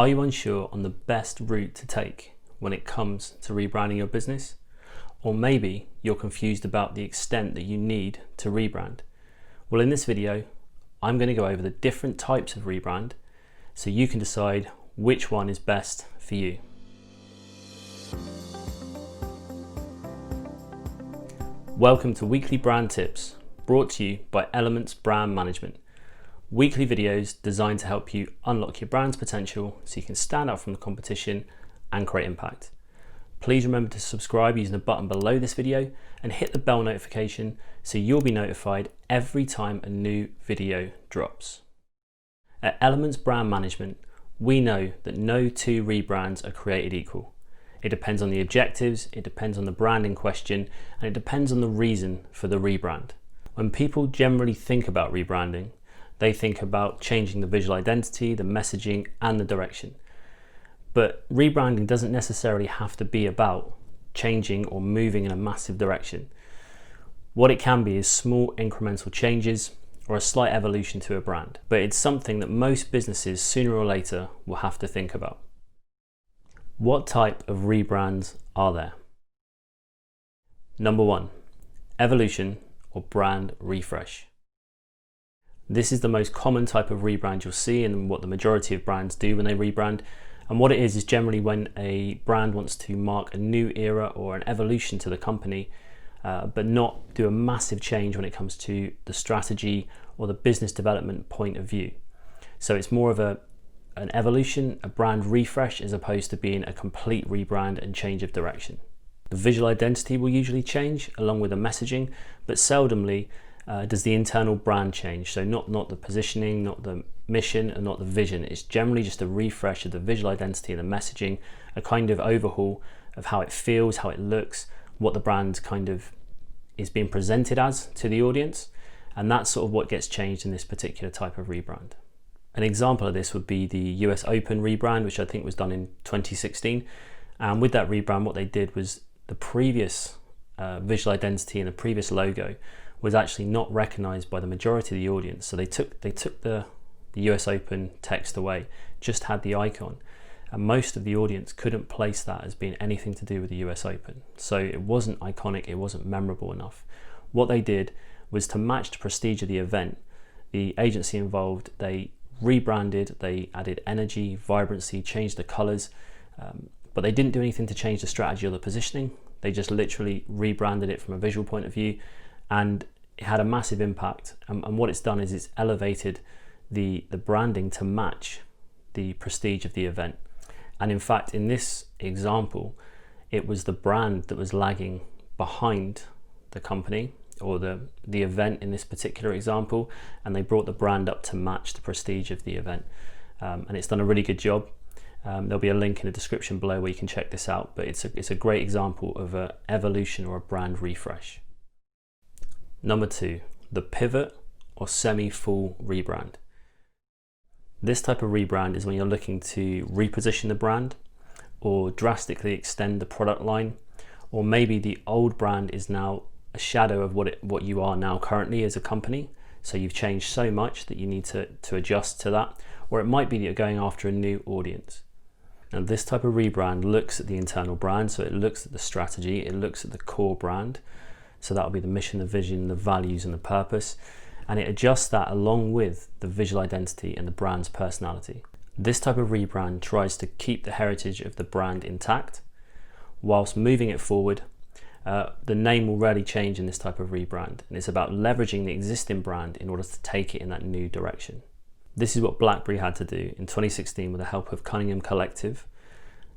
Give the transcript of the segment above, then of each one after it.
Are you unsure on the best route to take when it comes to rebranding your business? Or maybe you're confused about the extent that you need to rebrand. Well, in this video, I'm going to go over the different types of rebrand so you can decide which one is best for you. Welcome to Weekly Brand Tips, brought to you by Elements Brand Management. Weekly videos designed to help you unlock your brand's potential so you can stand out from the competition and create impact. Please remember to subscribe using the button below this video and hit the bell notification so you'll be notified every time a new video drops. At Elements Brand Management, we know that no two rebrands are created equal. It depends on the objectives, it depends on the brand in question, and it depends on the reason for the rebrand. When people generally think about rebranding, they think about changing the visual identity, the messaging, and the direction. But rebranding doesn't necessarily have to be about changing or moving in a massive direction. What it can be is small incremental changes or a slight evolution to a brand, but it's something that most businesses sooner or later will have to think about. What type of rebrands are there? Number 1, evolution or brand refresh. This is the most common type of rebrand you'll see and what the majority of brands do when they rebrand. And what it is generally when a brand wants to mark a new era or an evolution to the company, but not do a massive change when it comes to the strategy or the business development point of view. So it's more of an evolution, a brand refresh, as opposed to being a complete rebrand and change of direction. The visual identity will usually change along with the messaging, but seldomly does the internal brand change. So not the positioning, not the mission, and not the vision. It's generally just a refresh of the visual identity and the messaging, a kind of overhaul of how it feels, how it looks, what the brand kind of is being presented as to the audience. And that's sort of what gets changed in this particular type of rebrand. An example of this would be the US Open rebrand, which I think was done in 2016. And with that rebrand, what they did was the previous visual identity and the previous logo was actually not recognized by the majority of the audience. So they took the US Open text away, just had the icon. And most of the audience couldn't place that as being anything to do with the US Open. So it wasn't iconic, it wasn't memorable enough. What they did was to match the prestige of the event. The agency involved, they rebranded, they added energy, vibrancy, changed the colors, but they didn't do anything to change the strategy or the positioning. They just literally rebranded it from a visual point of view, and it had a massive impact. And what it's done is it's elevated the branding to match the prestige of the event. And in fact, in this example, it was the brand that was lagging behind the company or the event in this particular example, and they brought the brand up to match the prestige of the event. And it's done a really good job. There'll be a link in the description below where you can check this out, but it's a great example of an evolution or a brand refresh. Number 2, the pivot or semi-full rebrand. This type of rebrand is when you're looking to reposition the brand or drastically extend the product line, or maybe the old brand is now a shadow of what you are now currently as a company. So you've changed so much that you need to adjust to that, or it might be that you're going after a new audience. Now this type of rebrand looks at the internal brand, so it looks at the strategy, it looks at the core brand. So that'll be the mission, the vision, the values, and the purpose. And it adjusts that along with the visual identity and the brand's personality. This type of rebrand tries to keep the heritage of the brand intact whilst moving it forward. The name will rarely change in this type of rebrand, and it's about leveraging the existing brand in order to take it in that new direction. This is what BlackBerry had to do in 2016 with the help of Cunningham Collective.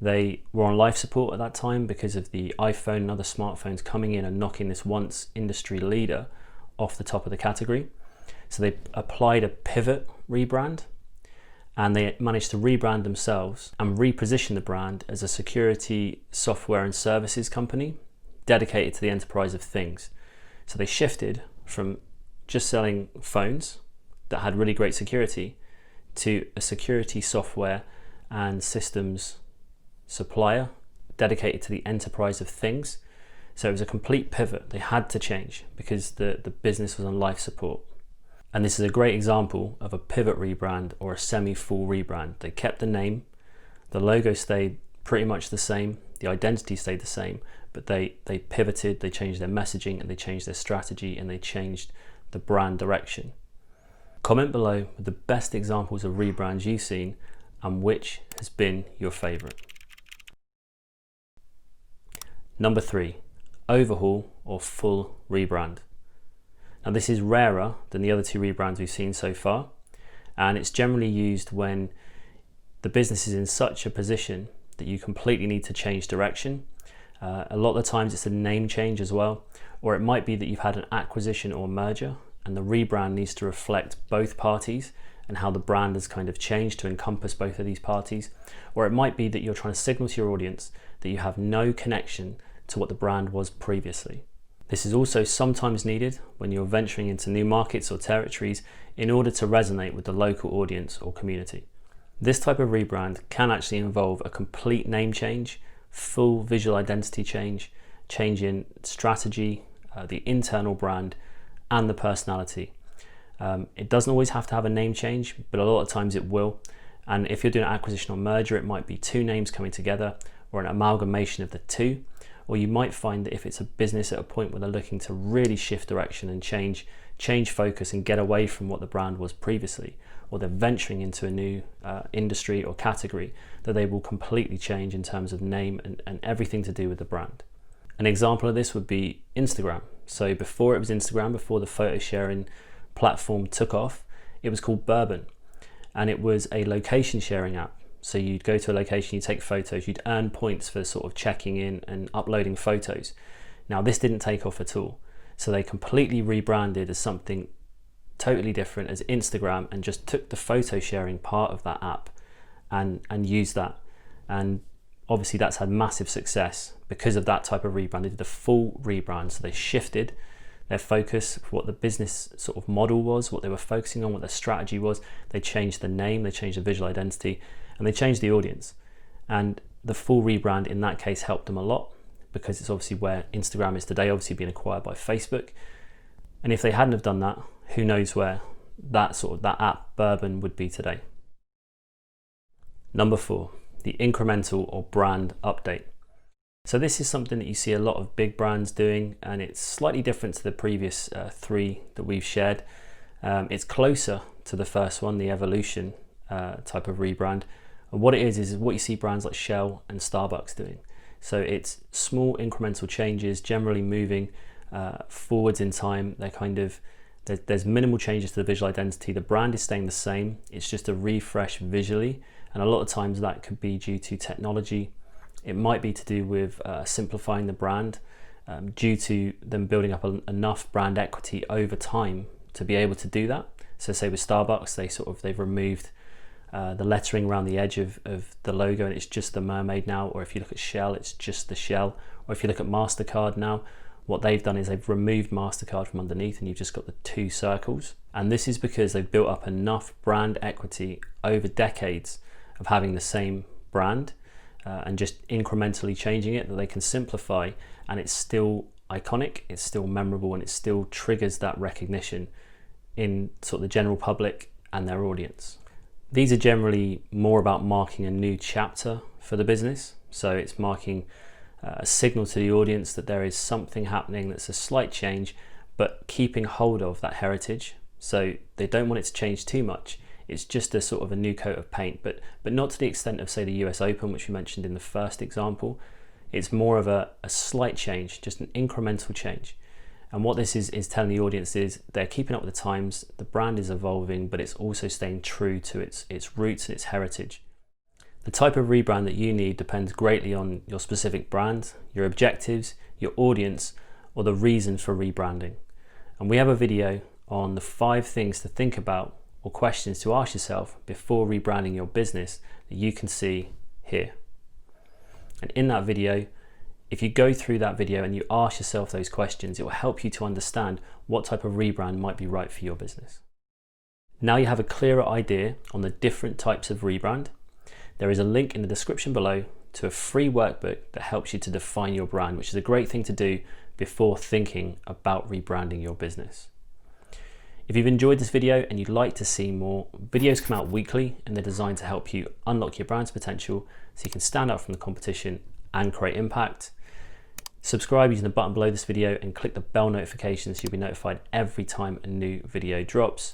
They were on life support at that time because of the iPhone and other smartphones coming in and knocking this once industry leader off the top of the category. So they applied a pivot rebrand, and they managed to rebrand themselves and reposition the brand as a security software and services company dedicated to the enterprise of things. So they shifted from just selling phones that had really great security to a security software and systems supplier dedicated to the enterprise of things. So it was a complete pivot. They had to change because the business was on life support. And this is a great example of a pivot rebrand or a semi-full rebrand. They kept the name, The logo stayed pretty much the same, the identity stayed the same, but they pivoted, they changed their messaging, and they changed their strategy, and they changed the brand direction. Comment below with the best examples of rebrands you've seen and which has been your favorite. Number 3, overhaul or full rebrand. Now this is rarer than the other 2 rebrands we've seen so far, and it's generally used when the business is in such a position that you completely need to change direction. A lot of the times it's a name change as well, or it might be that you've had an acquisition or merger and the rebrand needs to reflect both parties and how the brand has kind of changed to encompass both of these parties. Or it might be that you're trying to signal to your audience that you have no connection to what the brand was previously. This is also sometimes needed when you're venturing into new markets or territories in order to resonate with the local audience or community. This type of rebrand can actually involve a complete name change, full visual identity change, change in strategy, the internal brand, and the personality. It doesn't always have to have a name change, but a lot of times it will. And if you're doing an acquisition or merger, it might be 2 names coming together or an amalgamation of the 2. Or you might find that if it's a business at a point where they're looking to really shift direction and change focus and get away from what the brand was previously, or they're venturing into a new industry or category, that they will completely change in terms of name and everything to do with the brand. An example of this would be Instagram. So before it was Instagram, before the photo sharing platform took off, it was called Bourbon, and it was a location sharing app. So you'd go to a location, you take photos, you'd earn points for sort of checking in and uploading photos. Now this didn't take off at all. So they completely rebranded as something totally different as Instagram and just took the photo sharing part of that app and used that. And obviously that's had massive success because of that type of rebrand. They did the full rebrand. So they shifted their focus for what the business sort of model was, what they were focusing on, what their strategy was. They changed the name, they changed the visual identity, and they changed the audience. And the full rebrand in that case helped them a lot because it's obviously where Instagram is today, obviously being acquired by Facebook. And if they hadn't have done that, who knows where that app Bourbon would be today. Number 4, the incremental or brand update. So this is something that you see a lot of big brands doing, and it's slightly different to the previous 3 that we've shared. It's closer to the first one, the evolution type of rebrand. And what it is what you see brands like Shell and Starbucks doing. So it's small incremental changes, generally moving forwards in time. They're kind of, there's minimal changes to the visual identity. The brand is staying the same. It's just a refresh visually. And a lot of times that could be due to technology. It might be to do with simplifying the brand, due to them building up enough brand equity over time to be able to do that. So say with Starbucks, they've removed the lettering around the edge of the logo and it's just the mermaid now. Or if you look at Shell, it's just the shell. Or if you look at MasterCard now, what they've done is they've removed MasterCard from underneath and you've just got the 2 circles. And this is because they've built up enough brand equity over decades of having the same brand and just incrementally changing it, that they can simplify, and it's still iconic, it's still memorable, and it still triggers that recognition in sort of the general public and their audience. These are generally more about marking a new chapter for the business. So it's marking a signal to the audience that there is something happening that's a slight change, but keeping hold of that heritage. So they don't want it to change too much. It's just a sort of a new coat of paint, but not to the extent of, say, the US Open, which we mentioned in the first example. It's more of a slight change, just an incremental change. And what this is telling the audience is they're keeping up with the times, the brand is evolving, but it's also staying true to its roots and its heritage. The type of rebrand that you need depends greatly on your specific brand, your objectives, your audience, or the reason for rebranding. And we have a video on the 5 things to think about or questions to ask yourself before rebranding your business that you can see here. And in that video, if you go through that video and you ask yourself those questions, it will help you to understand what type of rebrand might be right for your business. Now you have a clearer idea on the different types of rebrand. There is a link in the description below to a free workbook that helps you to define your brand, which is a great thing to do before thinking about rebranding your business. If you've enjoyed this video and you'd like to see more, videos come out weekly and they're designed to help you unlock your brand's potential so you can stand out from the competition and create impact. Subscribe using the button below this video and click the bell notification so you'll be notified every time a new video drops.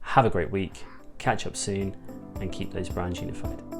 Have a great week, catch up soon, and keep those brands unified.